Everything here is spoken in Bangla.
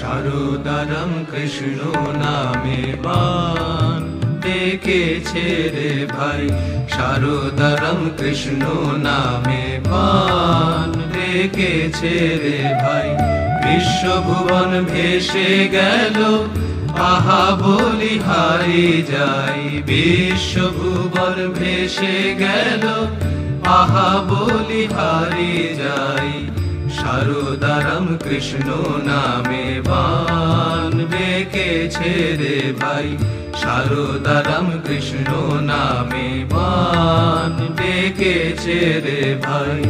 সারদারাম কৃষ্ণ নামে বান ডেকেছে রে ভাই, সারদারাম কৃষ্ণ নামে বান ডেকেছে রে ভাই। বিশ্বভুবন ভেসে গেল আহা বলি হারি যাই, বিশ্বভুবন ভেসে গেল আহা বলি হারি যাই। সারদারাম কৃষ্ণ নামে বান ডেকেছে রে ভাই, সারদারাম কৃষ্ণ নামে বান ডেকেছে রে ভাই।